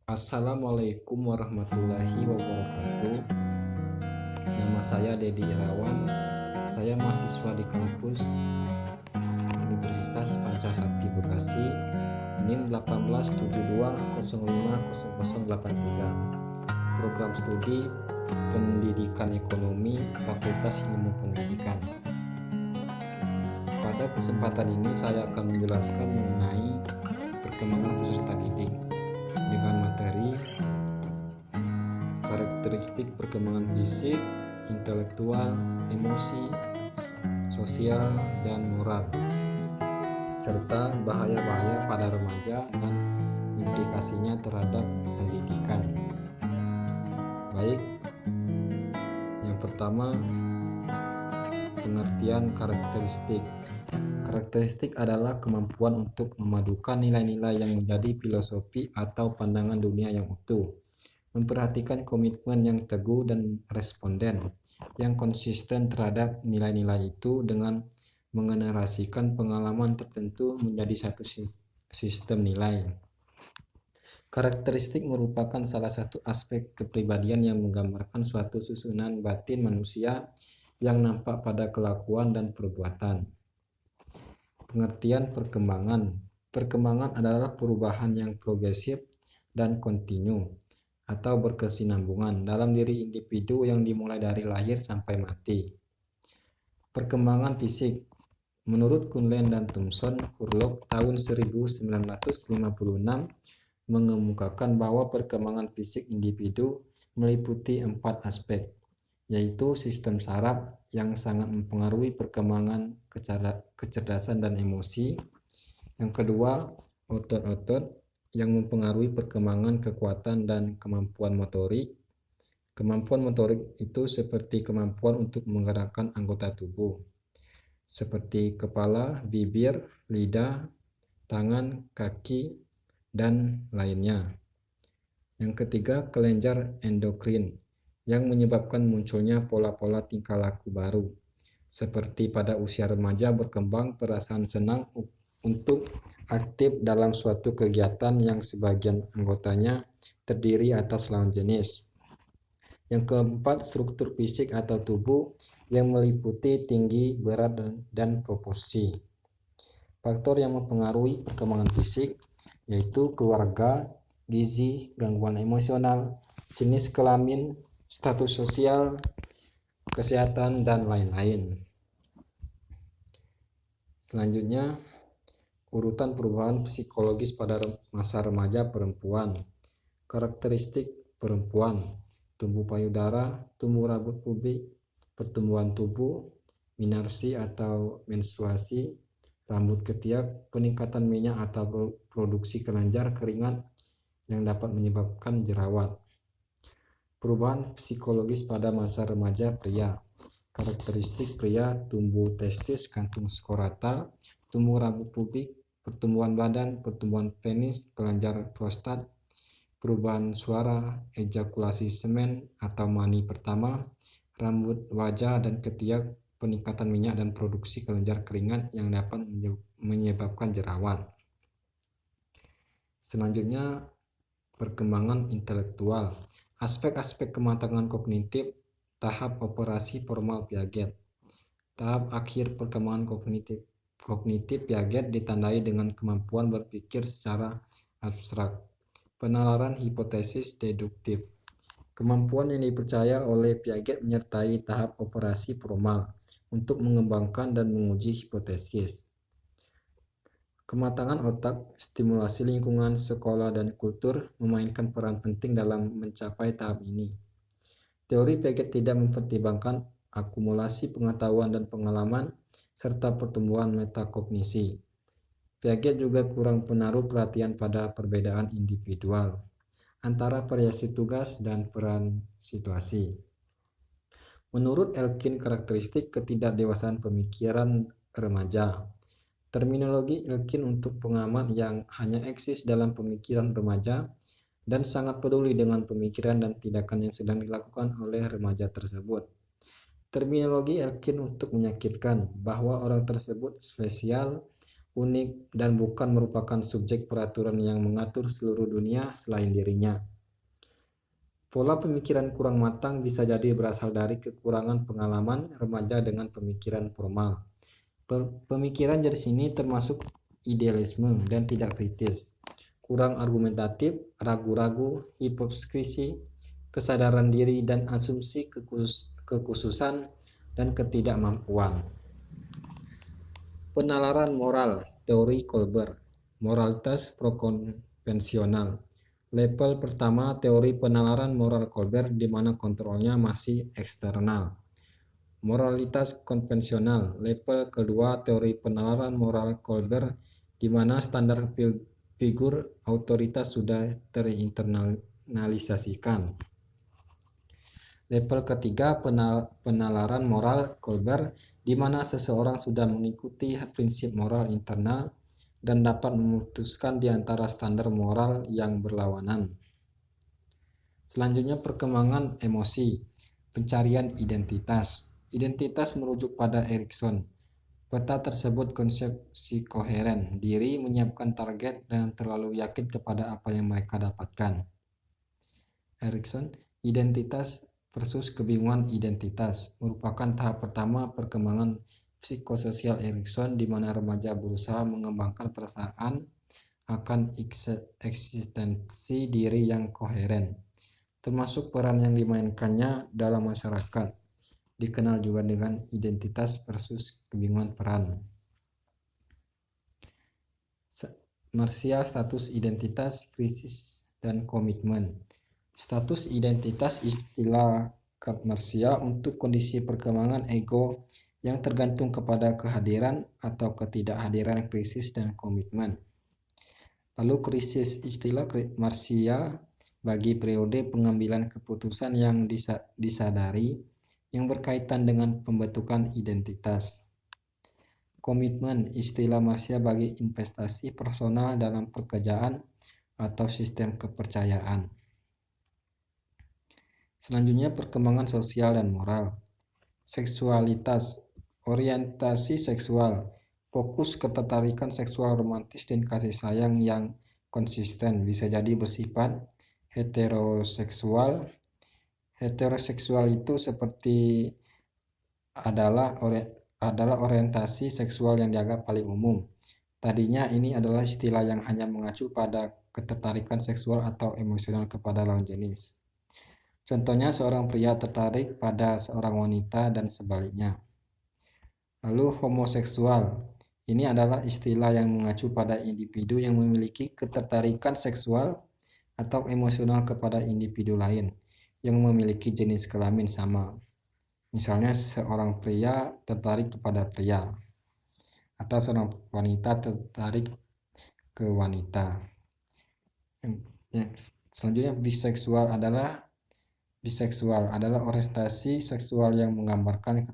Assalamualaikum warahmatullahi wabarakatuh. Nama saya Dedi Irawan. Saya mahasiswa di kampus Universitas Pancasakti Bekasi, NIM 1872050083. Program studi Pendidikan Ekonomi, Fakultas Ilmu Pendidikan. Pada kesempatan ini saya akan menjelaskan mengenai perkembangan peserta didik dengan materi karakteristik perkembangan fisik, intelektual, emosi, sosial, dan moral, serta bahaya-bahaya pada remaja dan implikasinya terhadap pendidikan. Baik, yang pertama, pengertian karakteristik. Karakteristik adalah kemampuan untuk memadukan nilai-nilai yang menjadi filosofi atau pandangan dunia yang utuh, memperhatikan komitmen yang teguh dan responden yang konsisten terhadap nilai-nilai itu dengan mengenerasikan pengalaman tertentu menjadi satu sistem nilai. Karakteristik merupakan salah satu aspek kepribadian yang menggambarkan suatu susunan batin manusia yang nampak pada kelakuan dan perbuatan. Pengertian perkembangan. Perkembangan adalah perubahan yang progresif dan kontinu atau berkesinambungan dalam diri individu yang dimulai dari lahir sampai mati. Perkembangan fisik. Menurut Kuhnlen dan Thomson, Hurlock tahun 1956 mengemukakan bahwa perkembangan fisik individu meliputi 4 aspek, yaitu sistem saraf yang sangat mempengaruhi perkembangan kecerdasan dan emosi. Yang kedua, otot-otot yang mempengaruhi perkembangan kekuatan dan kemampuan motorik. Kemampuan motorik itu seperti kemampuan untuk menggerakkan anggota tubuh, seperti kepala, bibir, lidah, tangan, kaki, dan lainnya. Yang ketiga, kelenjar endokrin yang menyebabkan munculnya pola-pola tingkah laku baru, seperti pada usia remaja berkembang perasaan senang untuk aktif dalam suatu kegiatan yang sebagian anggotanya terdiri atas lawan jenis. Yang keempat, struktur fisik atau tubuh yang meliputi tinggi, berat, dan proporsi. Faktor yang mempengaruhi perkembangan fisik yaitu keluarga, gizi, gangguan emosional, jenis kelamin, status sosial, kesehatan, dan lain-lain. Selanjutnya, urutan perubahan psikologis pada masa remaja perempuan. Karakteristik perempuan: tumbuh payudara, tumbuh rambut pubis, pertumbuhan tubuh, menarsi atau menstruasi, rambut ketiak, peningkatan minyak atau produksi kelenjar keringat yang dapat menyebabkan jerawat. Perubahan psikologis pada masa remaja pria. Karakteristik pria: tumbuh testis, kantung skrotal, tumbuh rambut pubis, pertumbuhan badan, pertumbuhan penis, kelenjar prostat, perubahan suara, ejakulasi semen atau mani pertama, rambut wajah dan ketiak, peningkatan minyak dan produksi kelenjar keringat yang dapat menyebabkan jerawat. Selanjutnya, perkembangan intelektual. Aspek-aspek kematangan kognitif, tahap operasi formal Piaget. Tahap akhir perkembangan kognitif Piaget ditandai dengan kemampuan berpikir secara abstrak, penalaran hipotesis deduktif. Kemampuan yang dipercaya oleh Piaget menyertai tahap operasi formal untuk mengembangkan dan menguji hipotesis. Kematangan otak, stimulasi lingkungan, sekolah, dan kultur memainkan peran penting dalam mencapai tahap ini. Teori Piaget tidak mempertimbangkan akumulasi pengetahuan dan pengalaman, serta pertumbuhan metakognisi. Piaget juga kurang menaruh perhatian pada perbedaan individual antara variasi tugas dan peran situasi. Menurut Elkin, karakteristik ketidakdewasaan pemikiran remaja. Terminologi Elkin untuk pengamat yang hanya eksis dalam pemikiran remaja dan sangat peduli dengan pemikiran dan tindakan yang sedang dilakukan oleh remaja tersebut. Terminologi Elkin untuk menyakitkan bahwa orang tersebut spesial, unik, dan bukan merupakan subjek peraturan yang mengatur seluruh dunia selain dirinya. Pola pemikiran kurang matang bisa jadi berasal dari kekurangan pengalaman remaja dengan pemikiran formal. Pemikiran dari sini termasuk idealisme dan tidak kritis, kurang argumentatif, ragu-ragu, hipokrisisi, kesadaran diri dan asumsi kekhususan dan ketidakmampuan. Penalaran moral, teori Kolber, moralitas pro-konvensional. Level pertama teori penalaran moral Kolber di mana kontrolnya masih eksternal. Moralitas konvensional. Level kedua teori penalaran moral Kolber di mana standar figur otoritas sudah terinternalisasikan. Level ketiga penalaran moral Kolber di mana seseorang sudah mengikuti prinsip moral internal dan dapat memutuskan di antara standar moral yang berlawanan. Selanjutnya perkembangan emosi, pencarian identitas. Identitas merujuk pada Erikson. Peta tersebut konsepsi koheren, diri menyiapkan target dan terlalu yakin kepada apa yang mereka dapatkan. Erikson, identitas versus kebingungan identitas merupakan tahap pertama perkembangan psikososial Erikson di mana remaja berusaha mengembangkan perasaan akan eksistensi diri yang koheren, termasuk peran yang dimainkannya dalam masyarakat, dikenal juga dengan identitas versus kebingungan peran. Marsia, status identitas, krisis, dan komitmen. Status identitas istilah Marsia untuk kondisi perkembangan ego yang tergantung kepada kehadiran atau ketidakhadiran krisis dan komitmen. Lalu krisis istilah Marsia bagi periode pengambilan keputusan yang disadari yang berkaitan dengan pembentukan identitas. Komitmen istilah Marsia bagi investasi personal dalam pekerjaan atau sistem kepercayaan. Selanjutnya perkembangan sosial dan moral. Seksualitas, orientasi seksual, fokus ketertarikan seksual romantis dan kasih sayang yang konsisten bisa jadi bersifat heteroseksual. Heteroseksual itu seperti adalah orientasi seksual yang dianggap paling umum. Tadinya ini adalah istilah yang hanya mengacu pada ketertarikan seksual atau emosional kepada lawan jenis. Contohnya seorang pria tertarik pada seorang wanita dan sebaliknya. Lalu homoseksual. Ini adalah istilah yang mengacu pada individu yang memiliki ketertarikan seksual atau emosional kepada individu lain yang memiliki jenis kelamin sama. Misalnya seorang pria tertarik kepada pria atau seorang wanita tertarik ke wanita. Selanjutnya biseksual adalah orientasi seksual yang menggambarkan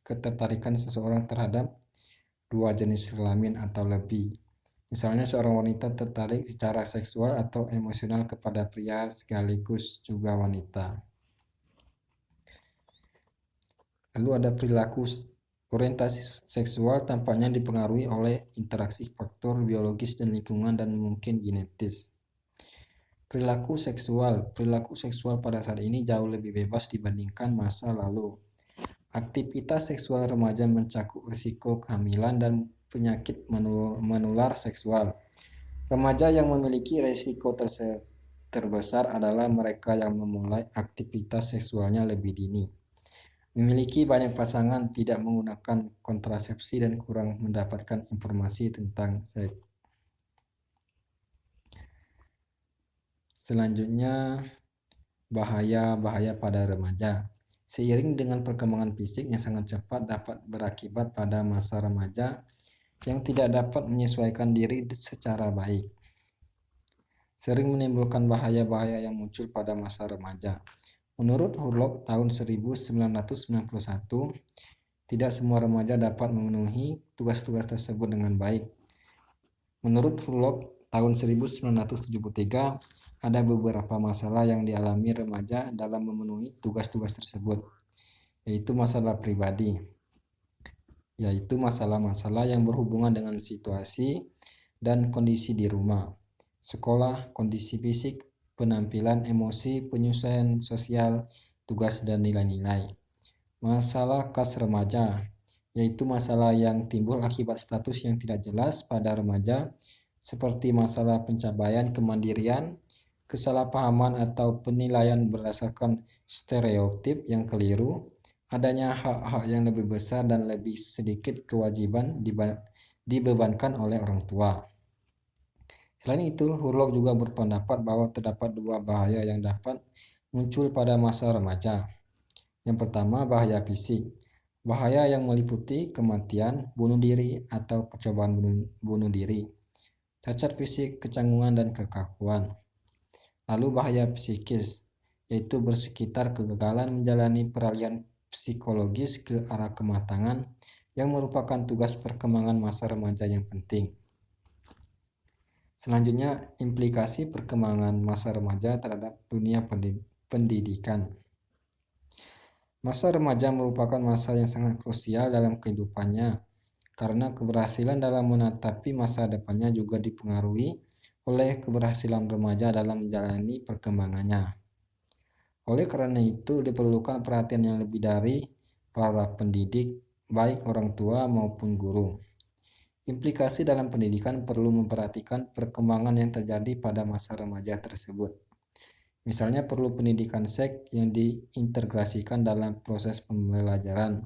ketertarikan seseorang terhadap dua jenis kelamin atau lebih. Misalnya seorang wanita tertarik secara seksual atau emosional kepada pria sekaligus juga wanita. Lalu ada perilaku. Orientasi seksual tampaknya dipengaruhi oleh interaksi faktor biologis dan lingkungan dan mungkin genetis. Perilaku seksual pada saat ini jauh lebih bebas dibandingkan masa lalu. Aktivitas seksual remaja mencakup risiko kehamilan dan penyakit menular seksual. Remaja yang memiliki risiko terbesar adalah mereka yang memulai aktivitas seksualnya lebih dini, memiliki banyak pasangan, tidak menggunakan kontrasepsi, dan kurang mendapatkan informasi tentang seks. Selanjutnya, bahaya pada remaja. Seiring dengan perkembangan fisik yang sangat cepat dapat berakibat pada masa remaja yang tidak dapat menyesuaikan diri secara baik. Sering menimbulkan bahaya-bahaya yang muncul pada masa remaja. Menurut Hurlock tahun 1991, tidak semua remaja dapat memenuhi tugas-tugas tersebut dengan baik. Menurut Hurlock tahun 1973, ada beberapa masalah yang dialami remaja dalam memenuhi tugas-tugas tersebut, yaitu masalah pribadi. yaitu masalah-masalah yang berhubungan dengan situasi dan kondisi di rumah, sekolah, kondisi fisik, penampilan, emosi, penyesuaian sosial, tugas, dan nilai-nilai. Masalah khas remaja, yaitu masalah yang timbul akibat status yang tidak jelas pada remaja, seperti masalah pencapaian kemandirian, kesalahpahaman atau penilaian berdasarkan stereotip yang keliru, adanya hak-hak yang lebih besar dan lebih sedikit kewajiban dibebankan oleh orang tua. Selain itu, Hurlok juga berpendapat bahwa terdapat dua bahaya yang dapat muncul pada masa remaja. Yang pertama, bahaya fisik. Bahaya yang meliputi kematian, bunuh diri, atau percobaan bunuh diri, cacat fisik, kecanggungan, dan kekakuan. Lalu bahaya psikis, yaitu bersekitar kegagalan menjalani peralihan psikologis ke arah kematangan yang merupakan tugas perkembangan masa remaja yang penting. Selanjutnya, implikasi perkembangan masa remaja terhadap dunia pendidikan. Masa remaja merupakan masa yang sangat krusial dalam kehidupannya, karena keberhasilan dalam menatapi masa depannya juga dipengaruhi oleh keberhasilan remaja dalam menjalani perkembangannya. Oleh karena itu, diperlukan perhatian yang lebih dari para pendidik, baik orang tua maupun guru. Implikasi dalam pendidikan perlu memperhatikan perkembangan yang terjadi pada masa remaja tersebut. Misalnya perlu pendidikan seks yang diintegrasikan dalam proses pembelajaran.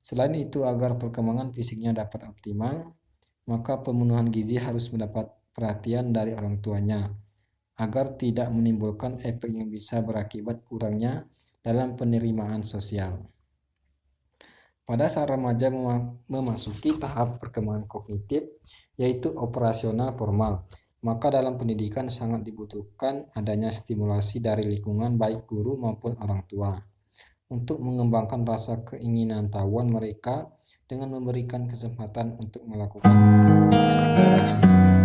Selain itu, agar perkembangan fisiknya dapat optimal, maka pemenuhan gizi harus mendapat perhatian dari orang tuanya, agar tidak menimbulkan efek yang bisa berakibat kurangnya dalam penerimaan sosial. Pada saat remaja memasuki tahap perkembangan kognitif, yaitu operasional formal, maka dalam pendidikan sangat dibutuhkan adanya stimulasi dari lingkungan baik guru maupun orang tua untuk mengembangkan rasa keinginan tahuan mereka dengan memberikan kesempatan untuk melakukan eksplorasi.